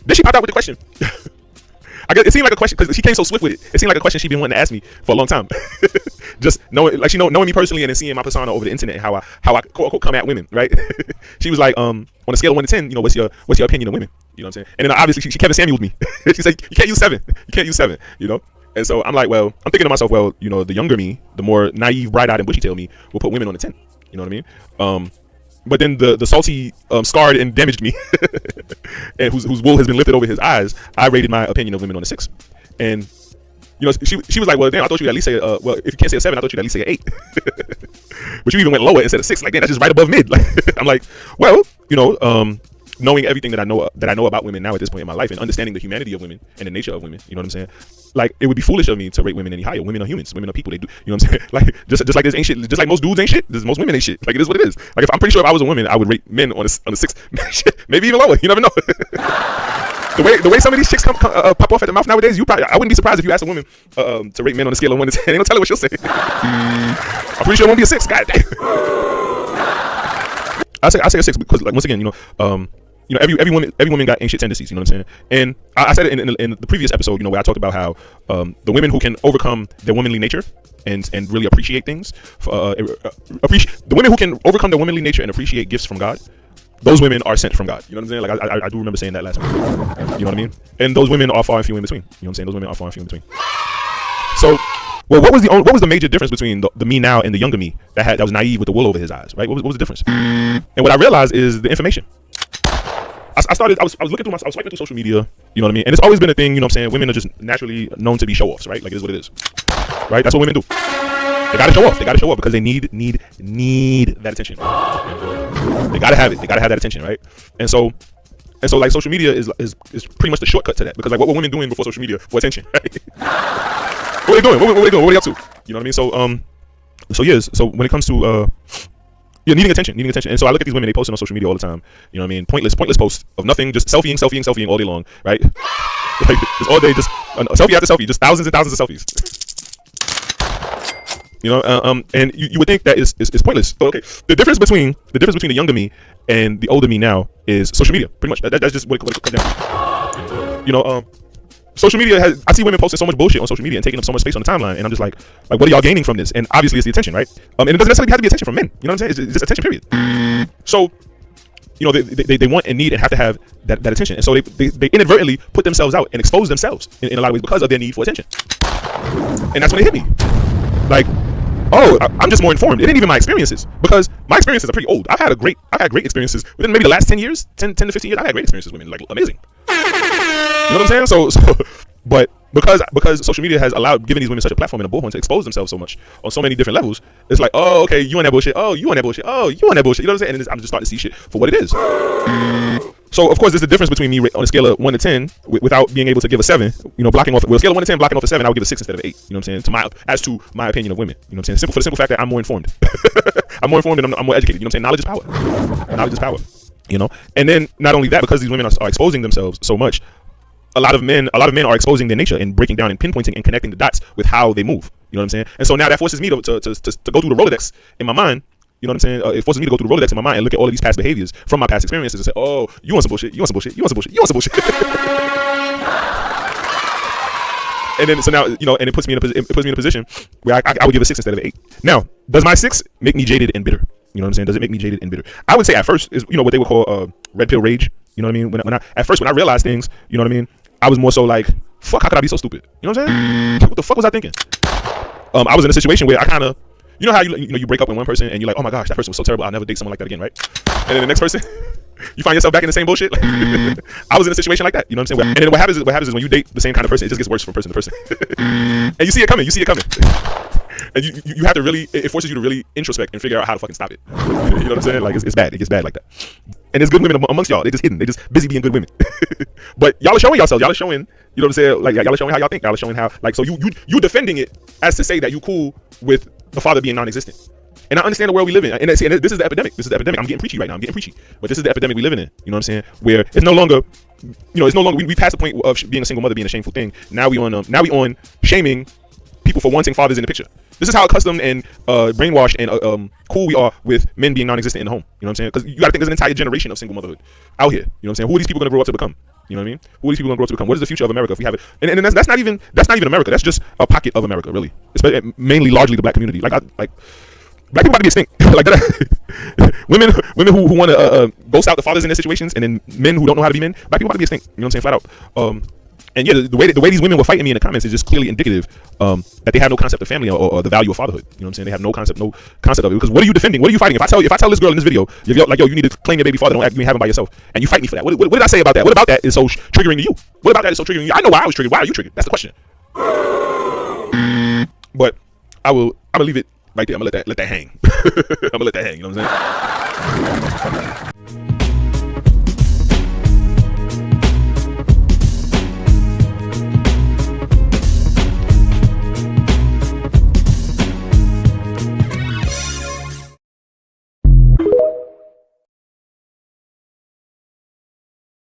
Then she popped out with the question. I guess it seemed like a question because she came so swift with it. It seemed like a question she'd been wanting to ask me for a long time. Just knowing, like knowing me personally and then seeing my persona over the internet and how I quote unquote come at women, right? She was like, on a scale of 1 to 10, what's your opinion of women? You know what I'm saying? And then obviously she Kevin Samueled me. She said, you can't use 7. You can't use 7. And so I'm like, well, I'm thinking to myself, well, the younger me, the more naive, bright-eyed, and bushy-tailed me will put women on a 10. You know what I mean? But then the salty, scarred and damaged me, and whose wool has been lifted over his eyes, I rated my opinion of women on a 6. And she was like, well, damn, I thought you'd at least say, well, if you can't say a 7, I thought you'd at least say an 8. But you even went lower instead of 6. Like, damn, that's just right above mid. Like, I'm like, well, knowing everything that I know about women now at this point in my life, and understanding the humanity of women and the nature of women, you know what I'm saying? Like, it would be foolish of me to rate women any higher. Women are humans. Women are people. They do, you know what I'm saying? Like, just like this ain't shit. Just like most dudes ain't shit. Most women ain't shit. Like, it is what it is. Like, I'm pretty sure if I was a woman, I would rate men on a 6. Maybe even lower. You never know. The way some of these chicks pop off at the mouth nowadays, I wouldn't be surprised if you asked a woman to rate men on a scale of 1 to 10. They don't tell her what she'll say. I'm pretty sure it won't be a 6. God damn. I say a 6 because, like, once again, every woman got ain't shit tendencies. You know what I'm saying? And I said it in the previous episode, where I talked about how the women who can overcome their womanly nature and really appreciate things, the women who can overcome their womanly nature and appreciate gifts from God, those women are sent from God. You know what I'm saying? Like, I do remember saying that last week. You know what I mean? And those women are far and few in between. You know what I'm saying? Those women are far and few in between. So, well, what was the major difference between the me now and the younger me that was naive with the wool over his eyes, right? What was the difference? And what I realized is the information. I was swiping through social media, you know what I mean? And it's always been a thing, you know what I'm saying? Women are just naturally known to be show-offs, right? Like, it is what it is, right? That's what women do. They gotta show off. They gotta show off because they need that attention. They gotta have it. They gotta have that attention, right? And so like, social media is pretty much the shortcut to that, because like, what were women doing before social media for attention? Right? What are they doing? What are they up to? You know what I mean? So when it comes to needing attention. And so I look at these women, they posting on social media all the time. You know what I mean? Pointless posts of nothing, just selfieing all day long, right? Like, just all day, just selfie after selfie, just thousands and thousands of selfies. And you would think that is pointless. So, okay, the difference between the younger me and the older me now is social media. Pretty much, that's just what it comes down. Social media I see women posting so much bullshit on social media and taking up so much space on the timeline, and I'm just like, what are y'all gaining from this? And obviously, it's the attention, right? And it doesn't necessarily have to be attention from men. You know what I'm saying? It's just attention, period. So, they want and need and have to have that attention, and so they inadvertently put themselves out and expose themselves in a lot of ways because of their need for attention. And that's when it hit me. Like, oh, I'm just more informed. It ain't even my experiences, because my experiences are pretty old. I've had great experiences within maybe the last 10 years, 10 to 15 years. I've had great experiences with women, like, amazing. You know what I'm saying? So but because social media has given these women such a platform and a bullhorn to expose themselves so much on so many different levels, it's like, oh, okay, you on that bullshit. Oh, you on that bullshit. Oh, you on that bullshit. You know what I'm saying? And I'm just starting to see shit for what it is. So of course, there's a difference between me on a scale of 1 to 10 without being able to give a 7. Blocking off with a scale of 1 to 10, blocking off a 7, I would give a 6 instead of 8. You know what I'm saying? As to my opinion of women. You know what I'm saying? For the simple fact that I'm more informed. I'm more informed and I'm more educated. You know what I'm saying? Knowledge is power. Knowledge is power. And then not only that, because these women are exposing themselves so much, a lot of men are exposing their nature and breaking down and pinpointing and connecting the dots with how they move. You know what I'm saying? And so now that forces me to go through the Rolodex in my mind. You know what I'm saying? It forces me to go through the Rolodex in my mind and look at all of these past behaviors from my past experiences and say, oh, you want some bullshit, you want some bullshit, you want some bullshit, you want some bullshit. And then, so now, and it puts me in a position where I would give a 6 instead of 8. Now, does my 6 make me jaded and bitter? You know what I'm saying? Does it make me jaded and bitter? I would say at first is, what they would call red pill rage. You know what I mean? When I realized things, you know what I mean? I was more so like, fuck, how could I be so stupid? You know what I'm saying? What the fuck was I thinking? I was in a situation where I kind of, how you break up with one person and you're like, oh my gosh, that person was so terrible, I'll never date someone like that again, right? And then the next person, you find yourself back in the same bullshit. Like, I was in a situation like that, you know what I'm saying? And then what happens is when you date the same kind of person, it just gets worse from person to person. And you see it coming. And you have to really, it forces you to really introspect and figure out how to fucking stop it. You know what I'm saying? Like, it's bad. It gets bad like that. And there's good women amongst y'all. They're just hidden. They're just busy being good women. But y'all are showing yourselves. Y'all are showing, you know what I'm saying? Like, y'all are showing how y'all think. Y'all are showing how, like, so you defending it as to say that you cool with the father being non-existent. And I understand the world we live in. And this is the epidemic. I'm getting preachy right now. But this is the epidemic we live in. You know what I'm saying? Where it's no longer, we passed the point of being a single mother being a shameful thing. Now we on shaming people for wanting fathers in the picture. This is how accustomed and brainwashed and cool we are with men being non-existent in the home. You know what I'm saying? Because you gotta think there's an entire generation of single motherhood out here. You know what I'm saying? Who are these people gonna grow up to become? You know what I mean? Who are these people gonna grow up to become? What is the future of America if we have it? And that's not even America. That's just a pocket of America, really. It's mainly largely the black community. Like black people about to be extinct. Like that. women who want to ghost out the fathers in their situations, and then men who don't know how to be men. Black people about to be extinct. You know what I'm saying? Flat out. And yeah, the way these women were fighting me in the comments is just clearly indicative that they have no concept of family or the value of fatherhood. You know what I'm saying? They have no concept of it. Because what are you defending? What are you fighting? If I tell this girl in this video, like, yo, you need to claim your baby father, don't act, you ain't have him by yourself, and you fight me for that. What did I say about that? What about that is so triggering to you? What about that is so triggering to you? I know why I was triggered. Why are you triggered? That's the question. But I'm gonna leave it right there. I'm gonna let that hang. I'm gonna let that hang. You know what I'm saying?